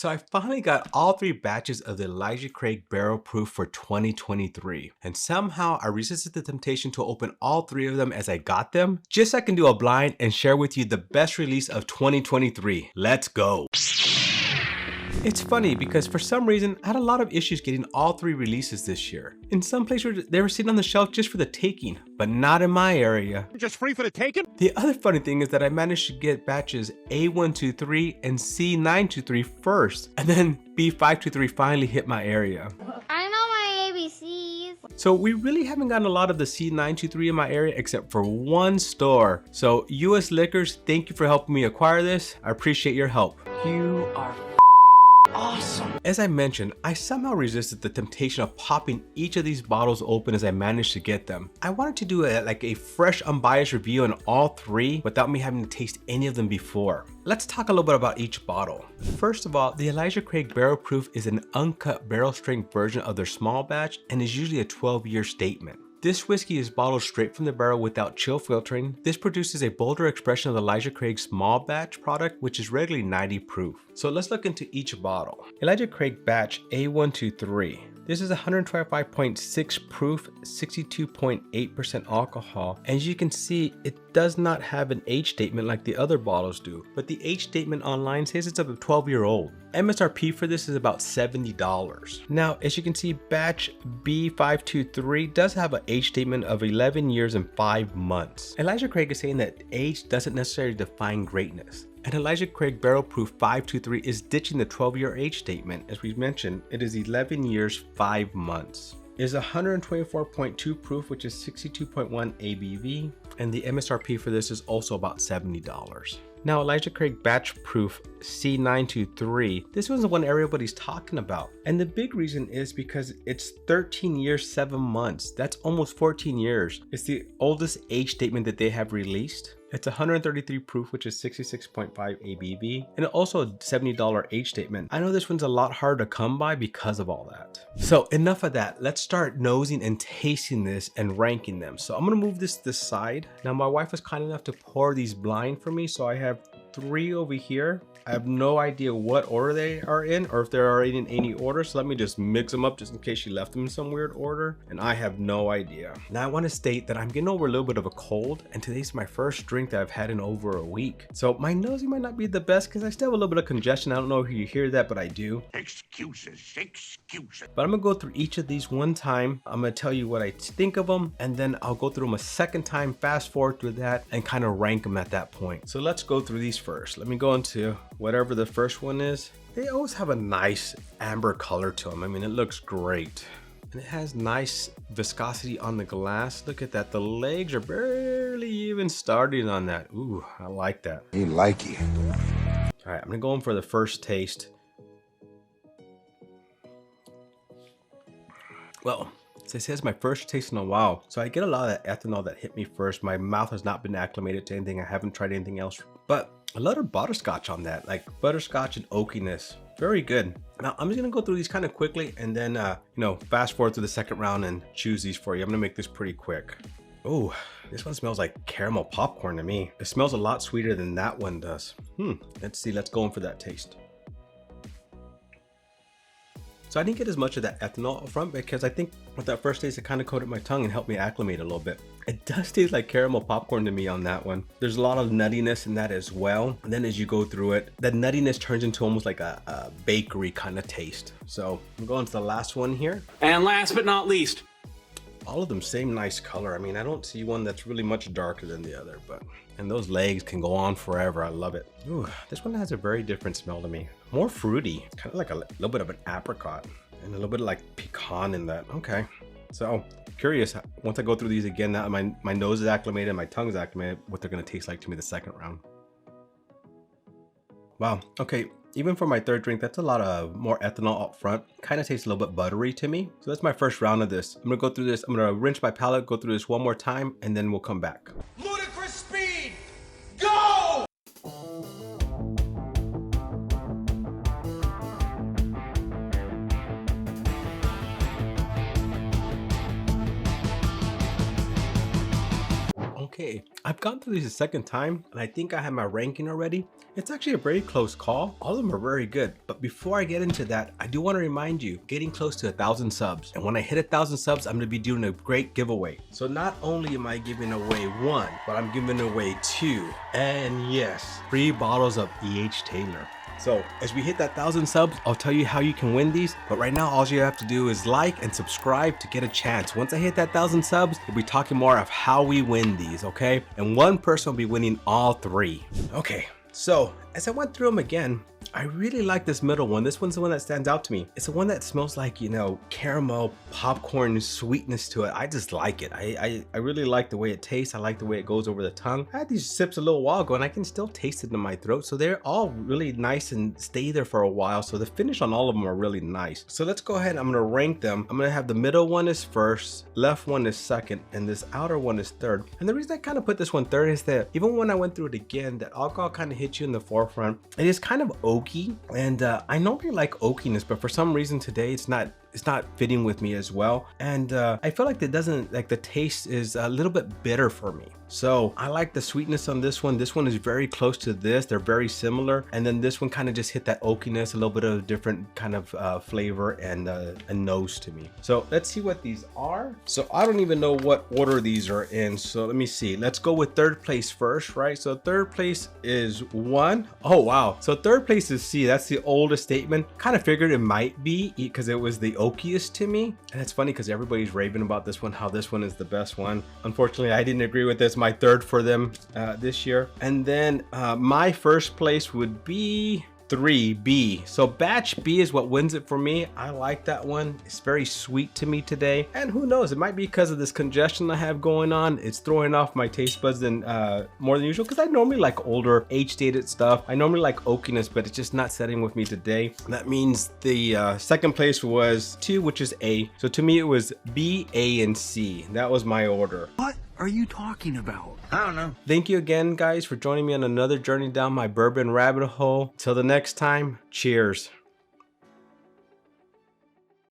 So I finally got all 3 batches of the Elijah Craig Barrel Proof for 2023. And somehow I resisted the temptation to open all 3 of them as I got them, just so I can do a blind and share with you the best release of 2023. Let's go. It's funny because for some reason, I had a lot of issues getting all 3 releases this year. In some places, they were sitting on the shelf just for the taking, but not in my area. Just free for the taking? The other funny thing is that I managed to get batches A123 and C923 first, and then B523 finally hit my area. I know my ABCs. So we really haven't gotten a lot of the C923 in my area except for one store. So US Liquors, thank you for helping me acquire this. I appreciate your help. You are awesome. As I mentioned, I somehow resisted the temptation of popping each of these bottles open as I managed to get them. I wanted to do a fresh unbiased review on all 3 without me having to taste any of them before. Let's talk a little bit about each bottle. First of all, the Elijah Craig Barrel Proof is an uncut barrel strength version of their small batch and is usually a 12-year statement. This whiskey is bottled straight from the barrel without chill filtering. This produces a bolder expression of the Elijah Craig small batch product, which is regularly 90 proof. So let's look into each bottle. Elijah Craig batch A123. This is 125.6 proof, 62.8% alcohol. As you can see, it does not have an age statement like the other bottles do, but the age statement online says it's of a 12-year-old. MSRP for this is about $70. Now, as you can see, batch B523 does have an age statement of 11 years and 5 months. Elijah Craig is saying that age doesn't necessarily define greatness. And Elijah Craig Barrel Proof 523 is ditching the 12-year age statement. As we've mentioned, it is 11 years, 5 months. It is 124.2 proof, which is 62.1 ABV. And the MSRP for this is also about $70. Now, Elijah Craig Batch Proof C923, this one's the one everybody's talking about. And the big reason is because it's 13 years, 7 months. That's almost 14 years. It's the oldest age statement that they have released. It's 133 proof, which is 66.5 ABV, and also a $70 age statement. I know this one's a lot harder to come by because of all that. So enough of that. Let's start nosing and tasting this and ranking them. So I'm gonna move this to the side. Now my wife was kind enough to pour these blind for me, so I have 3 over here. I have no idea what order they are in or if they're already in any order. So let me just mix them up just in case she left them in some weird order. And I have no idea. Now I want to state that I'm getting over a little bit of a cold and today's my first drink that I've had in over a week. So my nosing might not be the best because I still have a little bit of congestion. I don't know if you hear that, but I do. Excuses. But I'm gonna go through each of these one time. I'm gonna tell you what I think of them and then I'll go through them a second time, fast forward through that and kind of rank them at that point. So let's go through these first. Let me go into whatever the first one is. They always have a nice amber color to them. I mean, it looks great. And it has nice viscosity on the glass. Look at that. The legs are barely even starting on that. Ooh, I like that. Ain't like it. All right, I'm gonna go in for the first taste. Well, it says my first taste in a while. So I get a lot of that ethanol that hit me first. My mouth has not been acclimated to anything. I haven't tried anything else, but a lot of butterscotch on that, like butterscotch and oakiness. Very good. Now I'm just gonna go through these kind of quickly and then, fast forward through the second round and choose these for you. I'm gonna make this pretty quick. Oh, this one smells like caramel popcorn to me. It smells a lot sweeter than that one does. Let's see, let's go in for that taste. So I didn't get as much of that ethanol up front because I think with that first taste, it kind of coated my tongue and helped me acclimate a little bit. It does taste like caramel popcorn to me on that one. There's a lot of nuttiness in that as well. And then as you go through it, that nuttiness turns into almost like a bakery kind of taste. So I'm going to the last one here. And last but not least, all of them same nice color. I mean, I don't see one that's really much darker than the other, and those legs can go on forever. I love it. Ooh, this one has a very different smell to me. More fruity, kind of like a little bit of an apricot and a little bit of like pecan in that. Okay, so curious, once I go through these again, now my nose is acclimated, my tongue is acclimated, what they're gonna taste like to me the second round. Wow, okay. Even for my third drink, that's a lot of more ethanol up front. Kind of tastes a little bit buttery to me. So that's my first round of this. I'm gonna go through this. I'm gonna rinse my palate, go through this one more time, and then we'll come back. Ludicrous speed. Go! Okay, I've gone through these a second time and I think I have my ranking already. It's actually a very close call. All of them are very good. But before I get into that, I do want to remind you, getting close to 1,000 subs. And when I hit 1,000 subs, I'm going to be doing a great giveaway. So not only am I giving away 1, but I'm giving away 2. And yes, 3 bottles of E.H. Taylor. So as we hit that 1,000 subs, I'll tell you how you can win these. But right now, all you have to do is like and subscribe to get a chance. Once I hit that 1,000 subs, we'll be talking more of how we win these, okay? And one person will be winning all 3. Okay, so as I went through them again, I really like this middle one. This one's the one that stands out to me. It's the one that smells like, you know, caramel, popcorn sweetness to it. I just like it. I really like the way it tastes. I like the way it goes over the tongue. I had these sips a little while ago and I can still taste it in my throat. So they're all really nice and stay there for a while. So the finish on all of them are really nice. So let's go ahead. I'm gonna rank them. I'm gonna have the middle one is first, left one is second, and this outer one is third. And the reason I kind of put this one third is that even when I went through it again, that alcohol kind of hits you in the forefront. It is kind of oaky. And I normally like oakiness, but for some reason today it's not fitting with me as well. And I feel like the taste is a little bit bitter for me. So I like the sweetness on this one. This one is very close to this. They're very similar. And then this one kind of just hit that oakiness, a little bit of a different kind of flavor and a nose to me. So let's see what these are. So I don't even know what order these are in. So let me see. Let's go with third place first, right? So third place is 1. Oh, wow. So third place is C. That's the oldest statement. Kind of figured it might be because it was the oakiest to me. And it's funny because everybody's raving about this one, how this one is the best one. Unfortunately, I didn't agree with this. My third for them this year. And then my first place would be 3B. So batch B is what wins it for me. I like that one. It's very sweet to me today. And who knows, it might be because of this congestion I have going on. It's throwing off my taste buds more than usual because I normally like older age-dated stuff. I normally like oakiness, but it's just not setting with me today. That means the second place was 2, which is A. So to me, it was B, A, and C. That was my order. What are you talking about? I don't know. Thank you again, guys, for joining me on another journey down my bourbon rabbit hole. Till the next time, cheers.